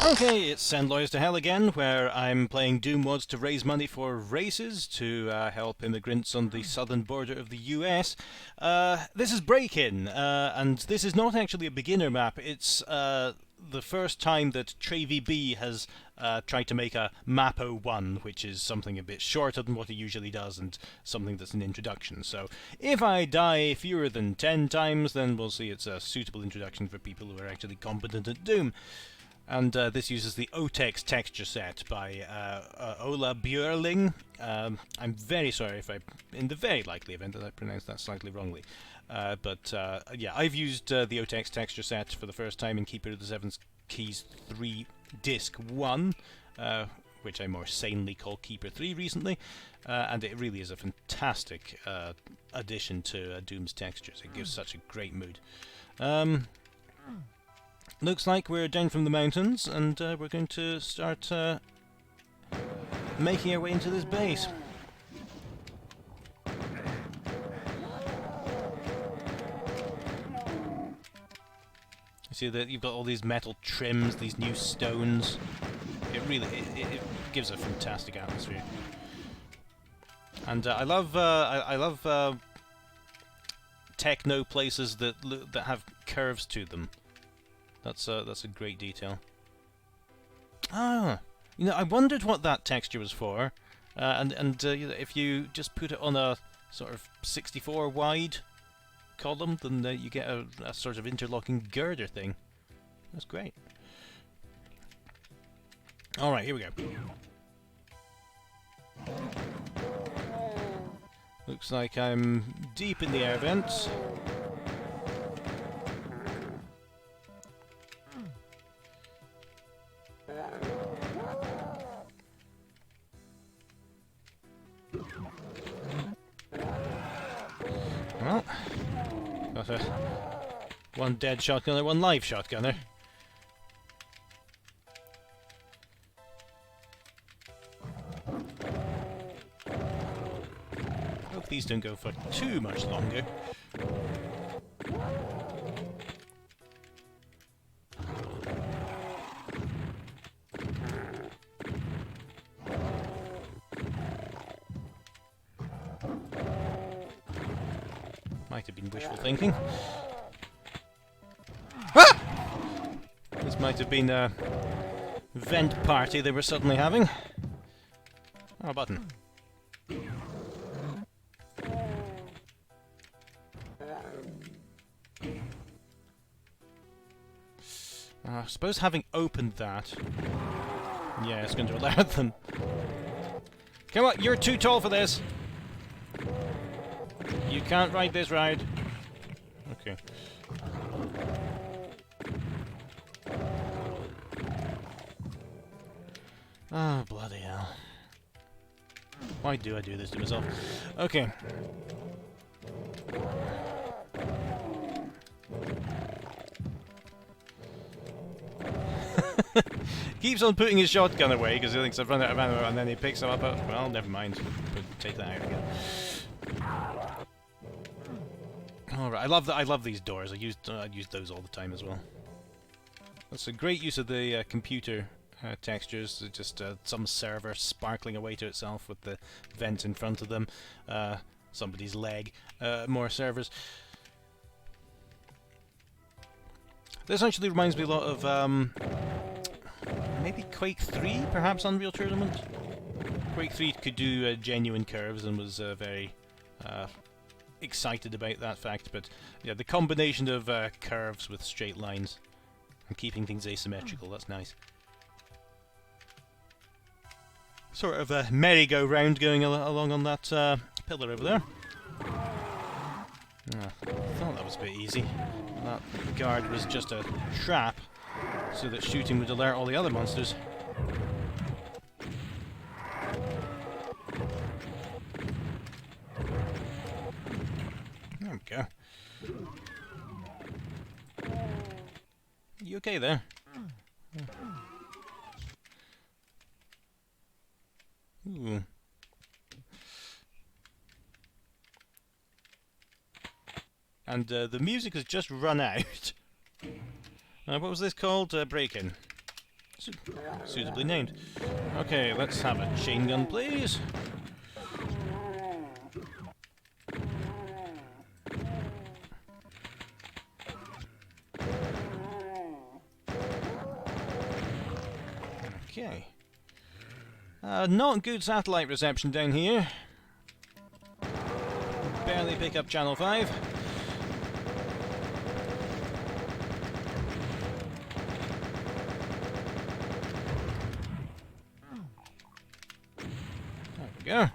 Okay, it's Send Lawyers to Hell again, where I'm playing Doom mods to raise money for races to help immigrants on the southern border of the US. This is Break-In, and this is not actually a beginner map. It's the first time that TreyVB has tried to make a Map 01, which is something a bit shorter than what he usually does, and something that's an introduction. So if I die fewer than 10 times, then we'll see it's a suitable introduction for people who are actually competent at Doom. And this uses the Otex texture set by Ola Björling. I'm very sorry if in the very likely event that I pronounced that slightly wrongly. But yeah, I've used the Otex texture set for the first time in Keeper of the Seven Keys 3 Disc 1, which I more sanely call Keeper 3 recently. And it really is a fantastic addition to Doom's textures. It gives such a great mood. Looks like we're down from the mountains, and we're going to start making our way into this base. You see that you've got all these metal trims, these new stones. It really it gives a fantastic atmosphere, and I love techno places that have curves to them. That's a great detail. Ah, I wondered what that texture was for, and if you just put it on a sort of 64 wide column, then you get a sort of interlocking girder thing. That's great. All right, here we go. Looks like I'm deep in the air vents. Well, got one dead shotgunner, one live shotgunner. Hope these don't go for too much longer. Might have been wishful thinking. Ah! This might have been a vent party they were suddenly having. Oh, a button. I suppose having opened that, yeah, it's going to allow them. Come on, you're too tall for this. You can't ride this ride. Okay. Oh, bloody hell. Why do I do this to myself? Okay. Keeps on putting his shotgun away because he thinks I've run out of ammo, and then he picks them up. Well, never mind. Take that out again. Alright, I love these doors. I use those all the time as well. That's a great use of the computer textures. Just some server sparkling away to itself with the vent in front of them. Somebody's leg. More servers. This actually reminds me a lot of maybe Quake 3, perhaps Unreal Tournament. Quake 3 could do genuine curves and was very excited about that fact, but yeah, the combination of curves with straight lines and keeping things asymmetrical, that's nice. Sort of a merry-go-round going along on that pillar over there. I thought that was a bit easy. That guard was just a trap so that shooting would alert all the other monsters. There we go. You okay there? Ooh. And the music has just run out. What was this called? Break-In. Suitably named. Okay, let's have a chain gun, please. Okay. Not good satellite reception down here. Barely pick up channel 5. There we go.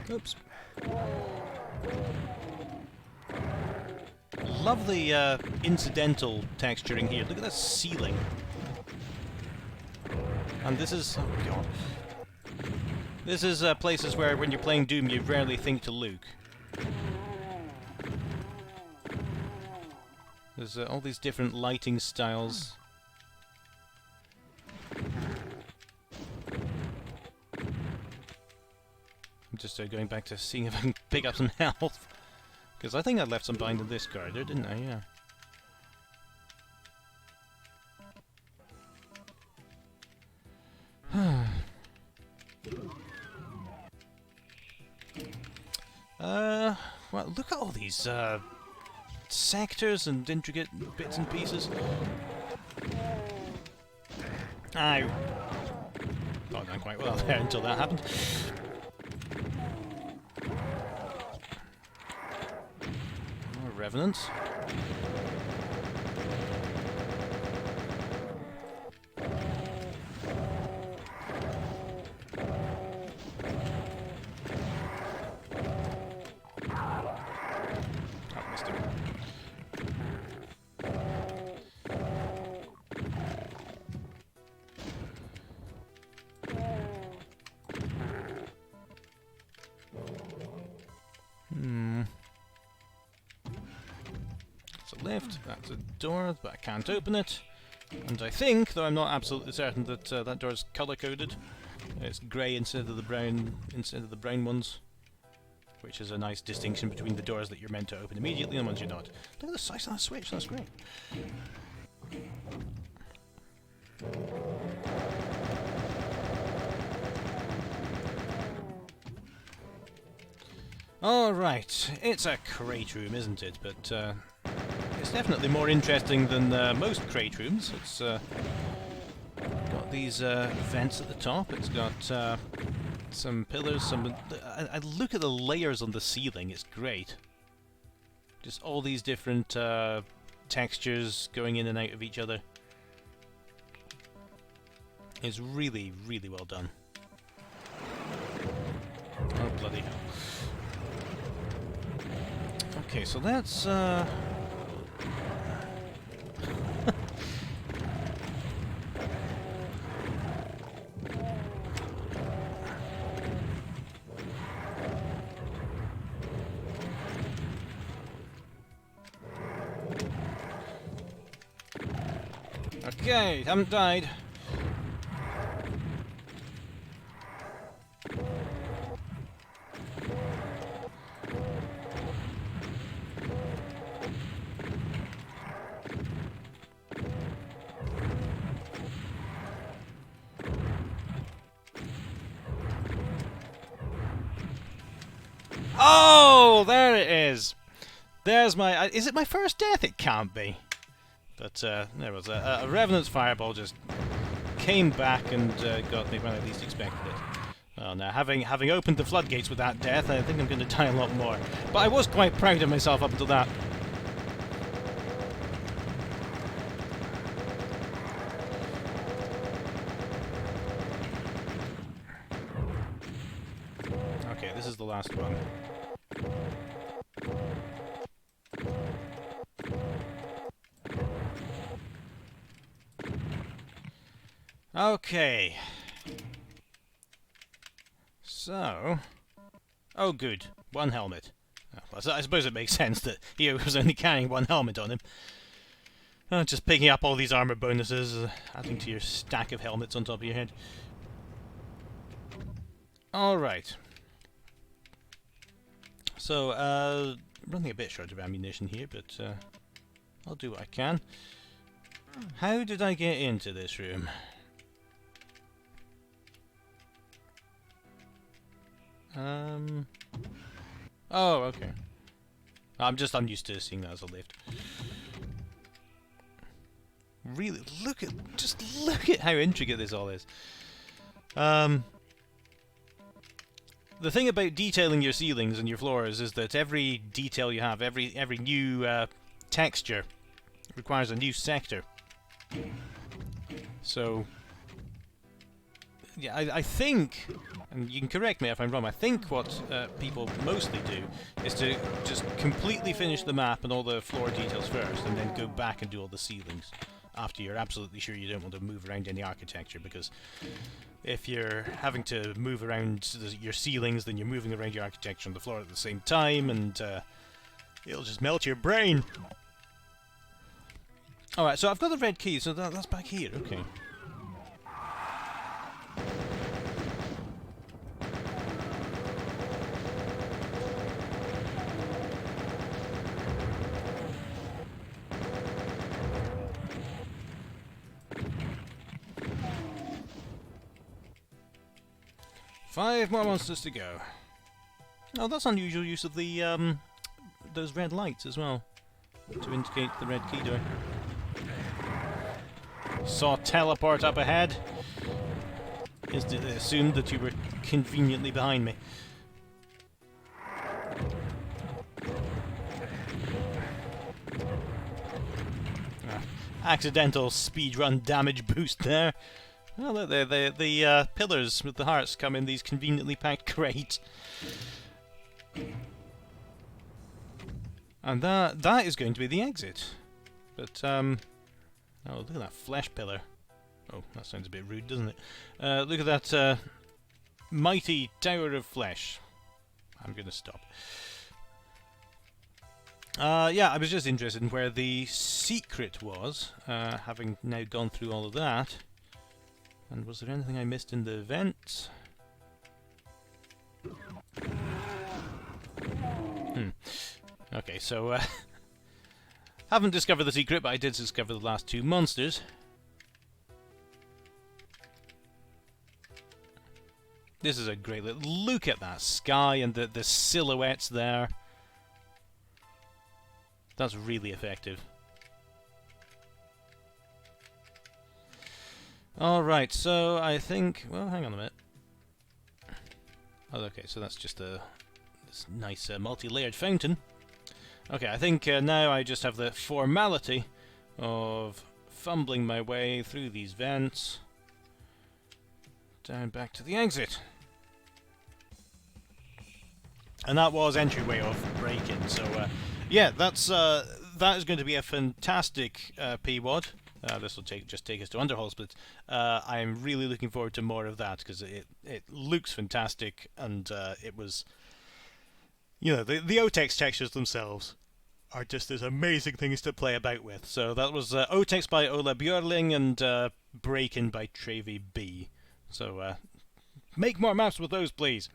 Oops. Lovely incidental texturing here. Look at this ceiling. And this is... oh god. This is places where when you're playing Doom you rarely think to look. There's all these different lighting styles. I'm just going back to seeing if I can pick up some health. Because I think I left some behind in this corridor, didn't I? Yeah. Well, look at all these sectors and intricate bits and pieces. I got done quite well there until that happened. More revenants. Lift, that's a door, but I can't open it. And I think, though I'm not absolutely certain, that that door is colour-coded. It's grey instead of the brown ones, which is a nice distinction between the doors that you're meant to open immediately and ones you're not. Look at the size of that switch, that's great. Alright, it's a crate room, isn't it? But it's definitely more interesting than most crate rooms. It's got these vents at the top, it's got some pillars, some... I look at the layers on the ceiling, it's great. Just all these different textures going in and out of each other. It's really, really well done. Oh, bloody hell. Okay, so that's okay, haven't died. Oh, there it is. There's my... is it my first death? It can't be. But there was a Revenant's Fireball just came back and got me when I least expected it. Well, now, having opened the floodgates with that death, I think I'm going to die a lot more. But I was quite proud of myself up until that. Okay, this is the last one. Okay. So... Oh, good. One helmet. Well, I suppose it makes sense that he was only carrying one helmet on him. Just picking up all these armor bonuses, adding to your stack of helmets on top of your head. Alright. So, running a bit short of ammunition here, but I'll do what I can. How did I get into this room? Oh, okay. I'm unused to seeing that as a lift. Really, just look at how intricate this all is. The thing about detailing your ceilings and your floors is that every detail you have, every new texture requires a new sector. So, yeah, I think, and you can correct me if I'm wrong, I think what people mostly do is to just completely finish the map and all the floor details first, and then go back and do all the ceilings after you're absolutely sure you don't want to move around any architecture, because if you're having to move around your ceilings, then you're moving around your architecture on the floor at the same time, and it'll just melt your brain. Alright, so I've got the red key, so that's back here, okay. Five more monsters to go. Oh, that's unusual use of the those red lights as well, to indicate the red key door. Saw teleport up ahead. Instantly assumed that you were conveniently behind me. Accidental speedrun damage boost there. Well, the pillars with the hearts come in these conveniently packed crates. And that is going to be the exit. But, oh, look at that flesh pillar. Oh, that sounds a bit rude, doesn't it? Look at that mighty tower of flesh. I'm going to stop. Yeah, I was just interested in where the secret was, having now gone through all of that. And was there anything I missed in the event? Okay, so haven't discovered the secret, but I did discover the last two monsters. This is a great look at that sky and the silhouettes there. That's really effective. Alright, so I think... Well, hang on a minute. Oh, okay, so that's just this nice multi-layered fountain. Okay, I think now I just have the formality of fumbling my way through these vents. Down back to the exit. And that was entryway of break-in, so yeah, that is going to be a fantastic PWOD. This will just take us to Underhalls, but I'm really looking forward to more of that, because it looks fantastic, and it was, you know, the OTEX textures themselves are just as amazing things to play about with. So that was OTEX by Ola Björling and Break-In by Trevi B. So make more maps with those, please.